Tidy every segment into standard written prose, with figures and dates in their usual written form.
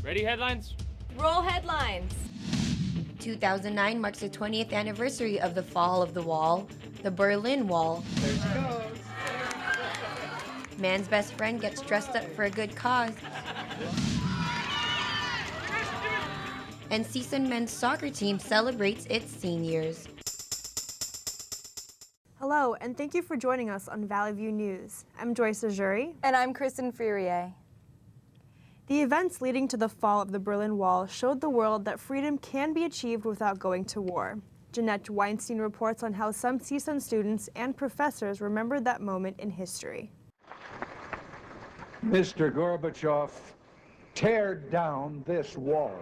Ready, headlines? Roll headlines. 2009 marks the 20th anniversary of the fall of the wall, the Berlin Wall. There she goes. Man's best friend gets dressed up for a good cause. And CSUN men's soccer team celebrates its seniors. Hello, and thank you for joining us on Valley View News. I'm Joyce Ajuri. And I'm Kristen Freurier. The events leading to the fall of the Berlin Wall showed the world that freedom can be achieved without going to war. Jeanette Weinstein reports on how some CSUN students and professors remembered that moment in history. Mr. Gorbachev, tear down this wall.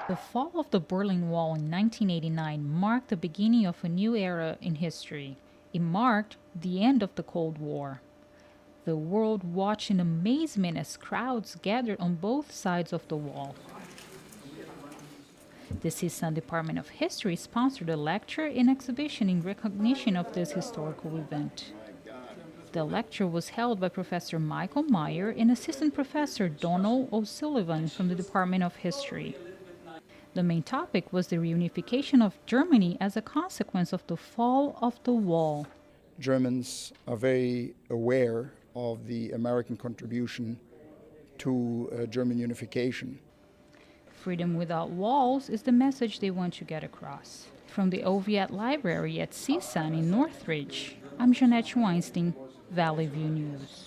The fall of the Berlin Wall in 1989 marked the beginning of a new era in history. It marked the end of the Cold War. The world watched in amazement as crowds gathered on both sides of the wall. The CSUN Department of History sponsored a lecture and exhibition in recognition of this historical event. The lecture was held by Professor Michael Meyer and Assistant Professor Donald O'Sullivan from the Department of History. The main topic was the reunification of Germany as a consequence of the fall of the wall. Germans are very aware of the American contribution to German unification. Freedom without walls is the message they want to get across. From the Oviatt Library at CSUN in Northridge, I'm Jeanette Weinstein, Valley View News.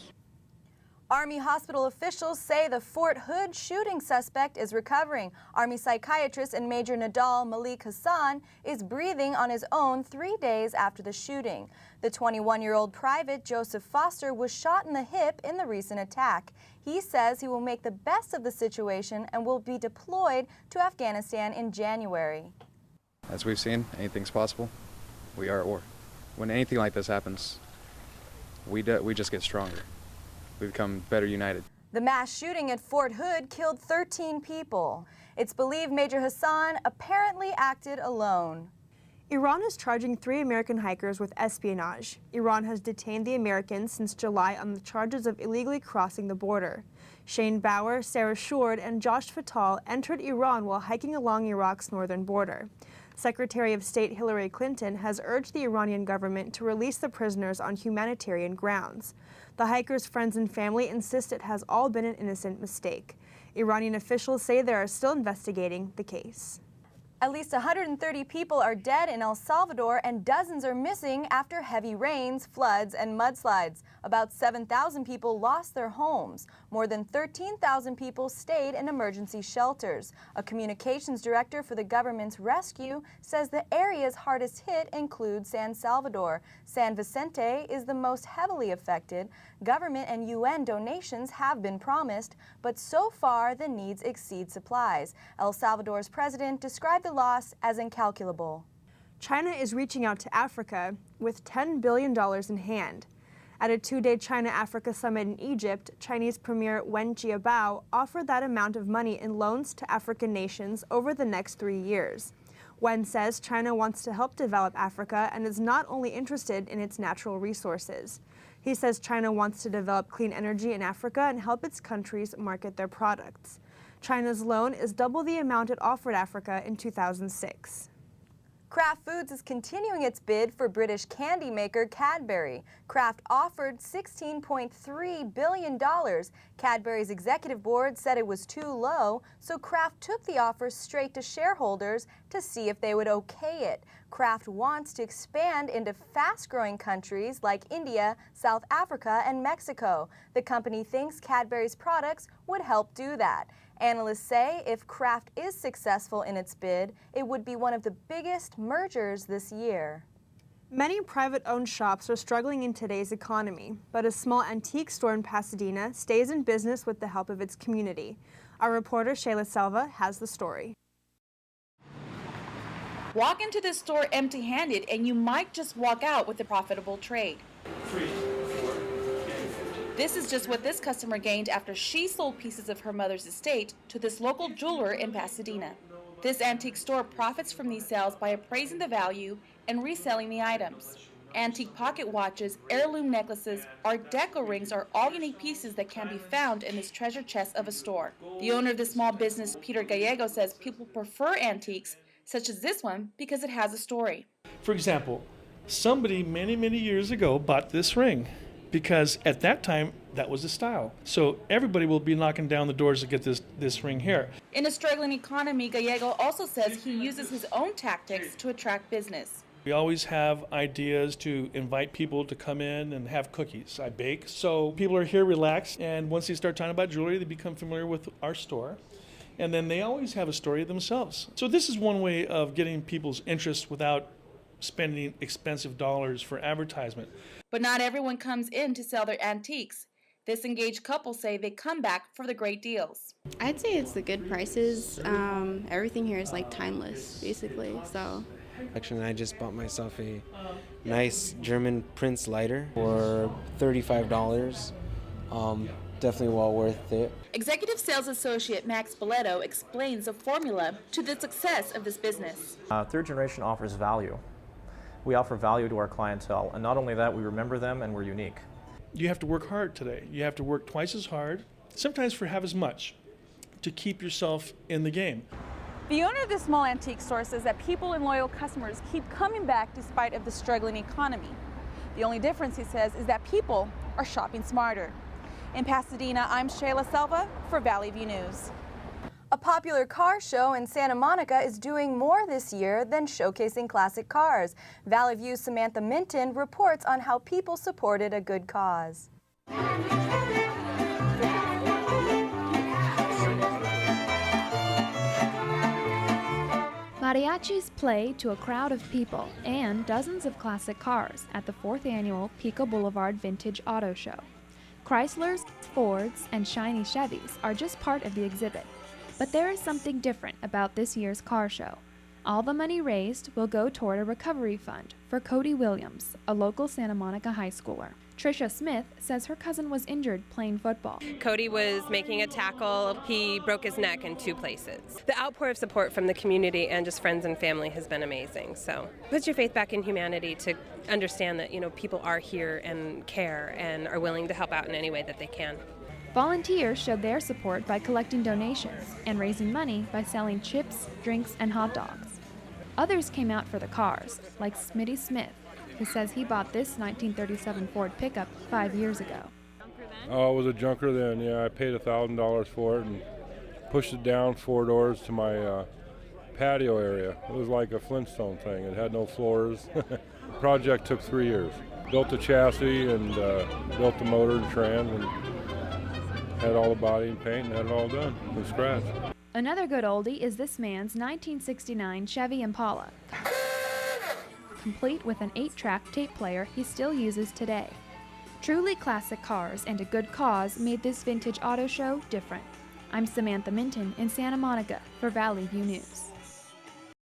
Army hospital officials say the Fort Hood shooting suspect is recovering. Army psychiatrist and Major Nadal Malik Hassan is breathing on his own 3 days after the shooting. The 21-year-old private, Joseph Foster, was shot in the hip in the recent attack. He says he will make the best of the situation and will be deployed to Afghanistan in January. As we've seen, anything's possible. We are at war. When anything like this happens, we just get stronger. We become better united. The mass shooting at Fort Hood killed 13 people. It's believed Major Hassan apparently acted alone. Iran is charging 3 American hikers with espionage. Iran has detained the Americans since July on the charges of illegally crossing the border. Shane Bauer, Sarah Shord, and Josh Fatal entered Iran while hiking along Iraq's northern border. Secretary of State Hillary Clinton has urged the Iranian government to release the prisoners on humanitarian grounds. The hikers' friends and family insist it has all been an innocent mistake. Iranian officials say they are still investigating the case. At least 130 people are dead in El Salvador and dozens are missing after heavy rains, floods, and mudslides. About 7,000 people lost their homes. More than 13,000 people stayed in emergency shelters. A communications director for the government's rescue says the areas hardest hit include San Salvador. San Vicente is the most heavily affected. Government and UN donations have been promised, but so far the needs exceed supplies. El Salvador's president described the loss as incalculable. China is reaching out to Africa with $10 billion in hand. At a 2-day China-Africa summit in Egypt, Chinese Premier Wen Jiabao offered that amount of money in loans to African nations over the next 3 years. Wen says China wants to help develop Africa and is not only interested in its natural resources. He says China wants to develop clean energy in Africa and help its countries market their products. China's loan is double the amount it offered Africa in 2006. Kraft Foods is continuing its bid for British candy maker Cadbury. Kraft offered $16.3 billion. Cadbury's executive board said it was too low, so Kraft took the offer straight to shareholders to see if they would okay it. Kraft wants to expand into fast-growing countries like India, South Africa, and Mexico. The company thinks Cadbury's products would help do that. Analysts say if Kraft is successful in its bid, it would be one of the biggest mergers this year. Many private-owned shops are struggling in today's economy, but a small antique store in Pasadena stays in business with the help of its community. Our reporter Shayla Selva has the story. Walk into this store empty-handed and you might just walk out with a profitable trade. This is just what this customer gained after she sold pieces of her mother's estate to this local jeweler in Pasadena. This antique store profits from these sales by appraising the value and reselling the items. Antique pocket watches, heirloom necklaces, Art Deco rings are all unique pieces that can be found in this treasure chest of a store. The owner of the small business, Peter Gallego, says people prefer antiques, such as this one, because it has a story. For example, somebody many years ago bought this ring because at that time, that was the style. So everybody will be knocking down the doors to get this ring here. In a struggling economy, Gallego also says he uses his own tactics to attract business. We always have ideas to invite people to come in and have cookies. I bake, so people are here relaxed, and once they start talking about jewelry, they become familiar with our store. And then they always have a story themselves. So this is one way of getting people's interest without spending expensive dollars for advertisement. But not everyone comes in to sell their antiques. This engaged couple say they come back for the great deals. I'd say it's the good prices. Everything here is like timeless, basically, so. I just bought myself a nice German Prince lighter for $35. Definitely well worth it. Executive Sales Associate Max Boletto explains the formula to the success of this business. Third Generation offers value. We offer value to our clientele, and not only that, we remember them and we're unique. You have to work hard today. You have to work twice as hard, sometimes for half as much, to keep yourself in the game. The owner of this small antique store says that people and loyal customers keep coming back despite of the struggling economy. The only difference, he says, is that people are shopping smarter. In Pasadena, I'm Shayla Selva for Valley View News. A popular car show in Santa Monica is doing more this year than showcasing classic cars. Valley View's Samantha Minton reports on how people supported a good cause. Mariachis play to a crowd of people and dozens of classic cars at the 4th annual Pico Boulevard Vintage Auto Show. Chryslers, Fords, and shiny Chevys are just part of the exhibit. But there is something different about this year's car show. All the money raised will go toward a recovery fund for Cody Williams, a local Santa Monica high schooler. Trisha Smith says her cousin was injured playing football. Cody was making a tackle. He broke his neck in 2 places. The outpour of support from the community and just friends and family has been amazing. So put your faith back in humanity to understand that, people are here and care and are willing to help out in any way that they can. Volunteers showed their support by collecting donations and raising money by selling chips, drinks, and hot dogs. Others came out for the cars, like Smitty Smith, who says he bought this 1937 Ford pickup 5 years ago. Oh, it was a junker then, yeah. I paid $1,000 for it and pushed it down 4 doors to my patio area. It was like a Flintstone thing. It had no floors. The project took 3 years. Built the chassis and built the motor and trans and had all the body and paint and had it all done from scratch. Another good oldie is this man's 1969 Chevy Impala, complete with an 8-track tape player he still uses today. Truly classic cars and a good cause made this vintage auto show different. I'm Samantha Minton in Santa Monica for Valley View News.